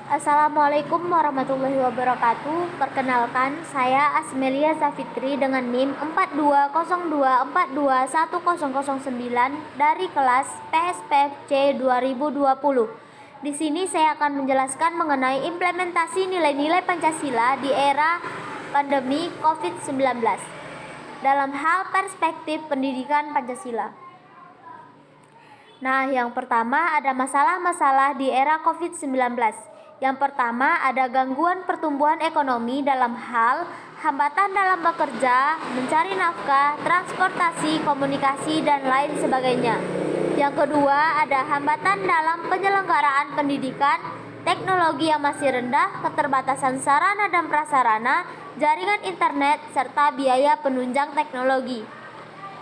Assalamualaikum warahmatullahi wabarakatuh. Perkenalkan, saya Asmelia Zafitri dengan NIM 4202421009 dari kelas PSPFC 2020. Di sini saya akan menjelaskan mengenai implementasi nilai-nilai Pancasila di era pandemi COVID-19 dalam hal perspektif pendidikan Pancasila. Nah, yang pertama ada masalah-masalah di era COVID-19. Yang pertama ada gangguan pertumbuhan ekonomi dalam hal hambatan dalam bekerja, mencari nafkah, transportasi, komunikasi, dan lain sebagainya. Yang kedua ada hambatan dalam penyelenggaraan pendidikan, teknologi yang masih rendah, keterbatasan sarana dan prasarana, jaringan internet, serta biaya penunjang teknologi.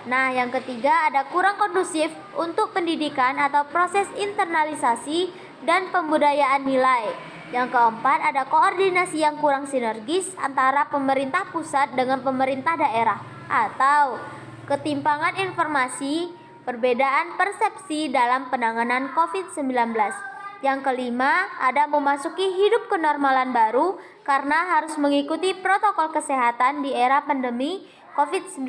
Nah, yang ketiga ada kurang kondusif untuk pendidikan atau proses internalisasi dan pembudayaan nilai. Yang keempat ada koordinasi yang kurang sinergis antara pemerintah pusat dengan pemerintah daerah atau ketimpangan informasi, perbedaan persepsi dalam penanganan COVID-19. Yang kelima ada memasuki hidup kenormalan baru karena harus mengikuti protokol kesehatan di era pandemi COVID-19.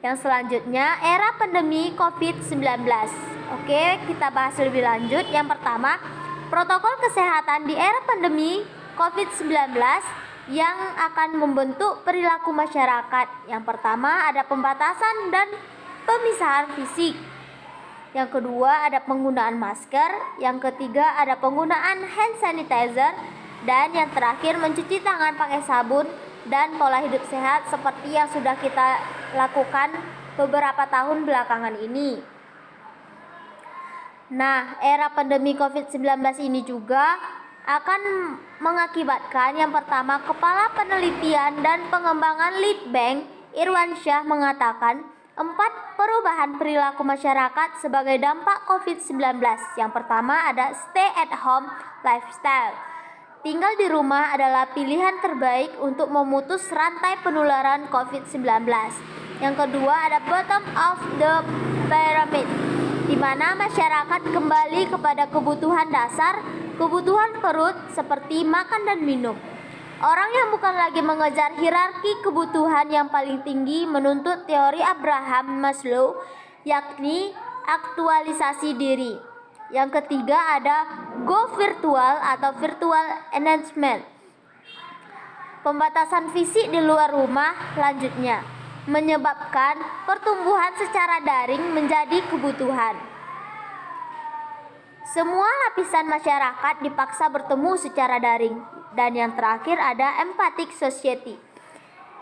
Yang selanjutnya era pandemi COVID-19. Oke, kita bahas lebih lanjut. Yang pertama, protokol kesehatan di era pandemi COVID-19 yang akan membentuk perilaku masyarakat. Yang pertama ada pembatasan dan pemisahan fisik. Yang kedua ada penggunaan masker. Yang ketiga ada penggunaan hand sanitizer. Dan yang terakhir mencuci tangan pakai sabun dan pola hidup sehat seperti yang sudah kita lakukan beberapa tahun belakangan ini. Nah, era pandemi COVID-19 ini juga akan mengakibatkan yang pertama, Kepala Penelitian dan Pengembangan Litbang Irwansyah mengatakan 4 perubahan perilaku masyarakat sebagai dampak COVID-19. Yang pertama ada stay at home lifestyle. Tinggal di rumah adalah pilihan terbaik untuk memutus rantai penularan COVID-19. Yang kedua ada bottom of the pyramid, di mana masyarakat kembali kepada kebutuhan dasar, kebutuhan perut seperti makan dan minum. Orang yang bukan lagi mengejar hierarki kebutuhan yang paling tinggi menuntut teori Abraham Maslow, yakni aktualisasi diri. Yang ketiga ada go virtual atau virtual enhancement. Pembatasan fisik di luar rumah lanjutnya menyebabkan pertumbuhan secara daring menjadi kebutuhan. Semua lapisan masyarakat dipaksa bertemu secara daring. Dan yang terakhir ada empathic society,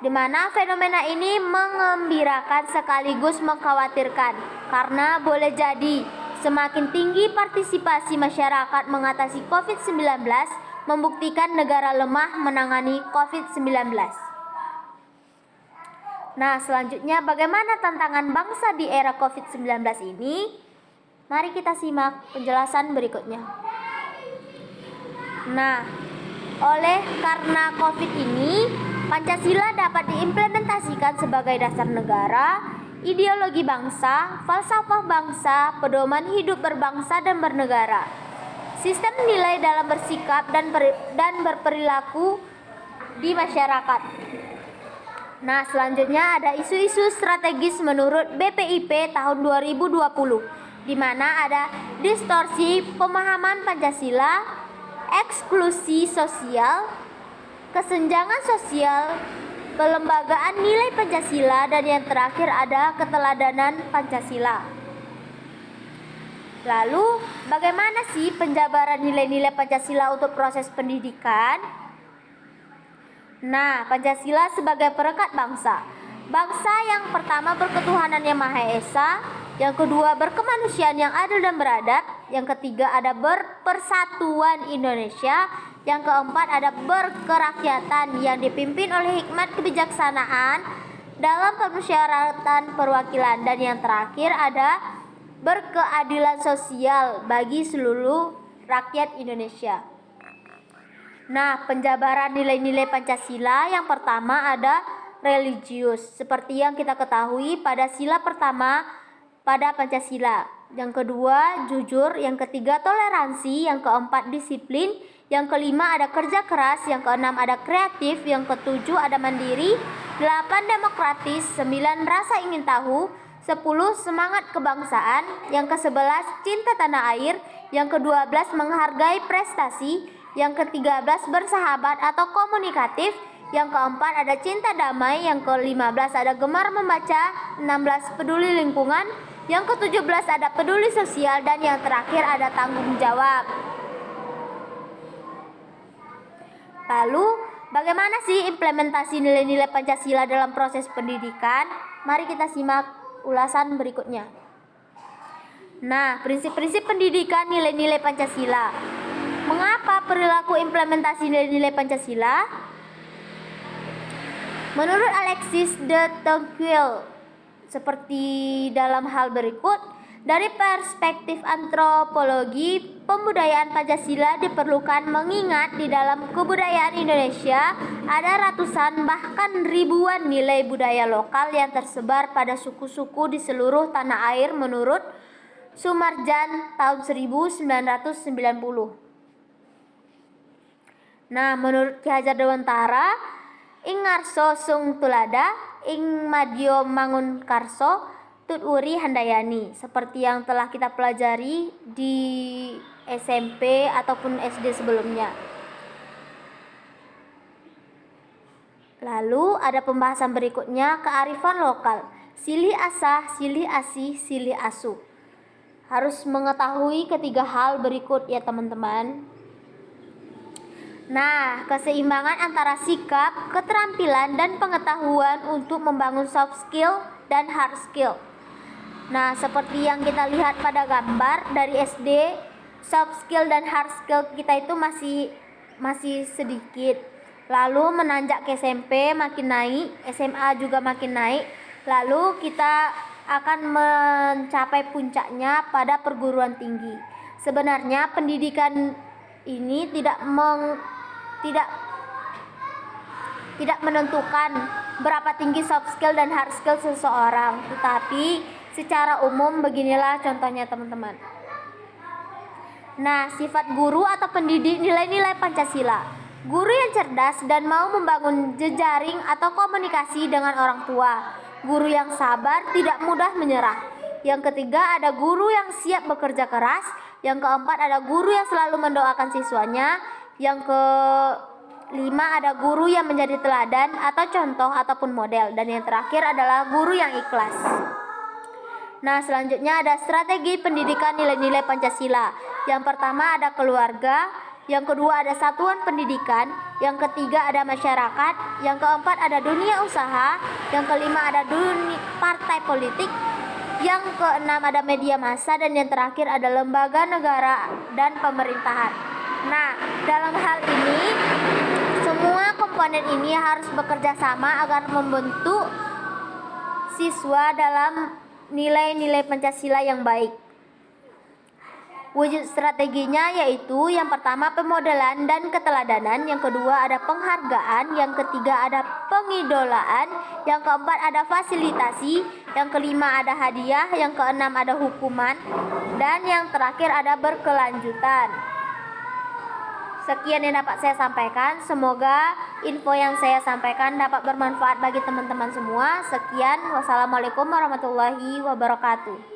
di mana fenomena ini mengembirakan sekaligus mengkhawatirkan karena boleh jadi semakin tinggi partisipasi masyarakat mengatasi COVID-19 membuktikan negara lemah menangani COVID-19. Nah, selanjutnya bagaimana tantangan bangsa di era COVID-19 ini? Mari kita simak penjelasan berikutnya. Nah, oleh karena COVID ini, Pancasila dapat diimplementasikan sebagai dasar negara, ideologi bangsa, falsafah bangsa, pedoman hidup berbangsa dan bernegara, sistem nilai dalam bersikap dan berperilaku di masyarakat. Nah, selanjutnya ada isu-isu strategis menurut BPIP tahun 2020, di mana ada distorsi pemahaman Pancasila, eksklusi sosial, kesenjangan sosial, kelembagaan nilai Pancasila, dan yang terakhir ada keteladanan Pancasila. Lalu, bagaimana sih penjabaran nilai-nilai Pancasila untuk proses pendidikan? Nah, Pancasila sebagai perekat bangsa. Bangsa yang pertama berketuhanan yang Maha Esa, yang kedua berkemanusiaan yang adil dan beradab, yang ketiga ada berpersatuan Indonesia, yang keempat ada berkerakyatan yang dipimpin oleh hikmat kebijaksanaan dalam permusyawaratan perwakilan, dan yang terakhir ada berkeadilan sosial bagi seluruh rakyat Indonesia. Nah, penjabaran nilai-nilai Pancasila yang pertama ada religius, seperti yang kita ketahui pada sila pertama pada Pancasila. yang kedua jujur, yang ketiga toleransi, yang keempat disiplin, yang kelima ada kerja keras, yang keenam ada kreatif, yang ketujuh ada mandiri, 8 demokratis, 9 rasa ingin tahu, 10 semangat kebangsaan, yang ke-11 cinta tanah air, yang ke-12 menghargai prestasi, yang ke-13 bersahabat atau komunikatif, yang keempat ada cinta damai, yang ke-15 ada gemar membaca, 16 peduli lingkungan, yang ke-17 ada peduli sosial, dan yang terakhir ada tanggung jawab. Lalu, bagaimana sih implementasi nilai-nilai Pancasila dalam proses pendidikan? Mari kita simak ulasan berikutnya. Nah, prinsip-prinsip pendidikan nilai-nilai Pancasila. Mengapa perilaku implementasi nilai-nilai Pancasila? Menurut Alexis de Tocqueville, seperti dalam hal berikut, dari perspektif antropologi, pembudayaan Pancasila diperlukan mengingat di dalam kebudayaan Indonesia ada ratusan bahkan ribuan nilai budaya lokal yang tersebar pada suku-suku di seluruh tanah air menurut Sumarjan tahun 1990. Nah, menurut Ki Hajar Dewantara, ing ngarso sung tulada, ing madyo mangun karso, Tut Wuri Handayani, seperti yang telah kita pelajari di SMP ataupun SD sebelumnya. Lalu ada pembahasan berikutnya, kearifan lokal. Silih asah, silih asih, silih asuh. Harus mengetahui ketiga hal berikut ya teman-teman. Nah, keseimbangan antara sikap, keterampilan, dan pengetahuan untuk membangun soft skill dan hard skill. Nah, seperti yang kita lihat pada gambar dari SD, soft skill dan hard skill kita itu masih sedikit. Lalu menanjak ke SMP makin naik, SMA juga makin naik. Lalu kita akan mencapai puncaknya pada perguruan tinggi. Sebenarnya pendidikan ini tidak menentukan berapa tinggi soft skill dan hard skill seseorang, tetapi secara umum beginilah contohnya teman-teman. Nah, sifat guru atau pendidik nilai-nilai Pancasila. Guru yang cerdas dan mau membangun jejaring atau komunikasi dengan orang tua. Guru yang sabar, tidak mudah menyerah. Yang ketiga ada guru yang siap bekerja keras. Yang keempat ada guru yang selalu mendoakan siswanya. Yang kelima ada guru yang menjadi teladan atau contoh ataupun model. Dan yang terakhir adalah guru yang ikhlas. Nah, selanjutnya ada strategi pendidikan nilai-nilai Pancasila. Yang pertama ada keluarga, yang kedua ada satuan pendidikan, yang ketiga ada masyarakat, yang keempat ada dunia usaha, yang kelima ada dunia partai politik, yang keenam ada media massa, dan yang terakhir ada lembaga negara dan pemerintahan. Nah, dalam hal ini semua komponen ini harus bekerja sama agar membentuk siswa dalam nilai-nilai Pancasila yang baik. Wujud strateginya yaitu yang pertama pemodelan dan keteladanan, yang kedua ada penghargaan, yang ketiga ada pengidolaan, yang keempat ada fasilitasi, yang kelima ada hadiah, yang keenam ada hukuman, dan yang terakhir ada berkelanjutan. Sekian yang dapat saya sampaikan. Semoga info yang saya sampaikan dapat bermanfaat bagi teman-teman semua. Sekian, wassalamualaikum warahmatullahi wabarakatuh.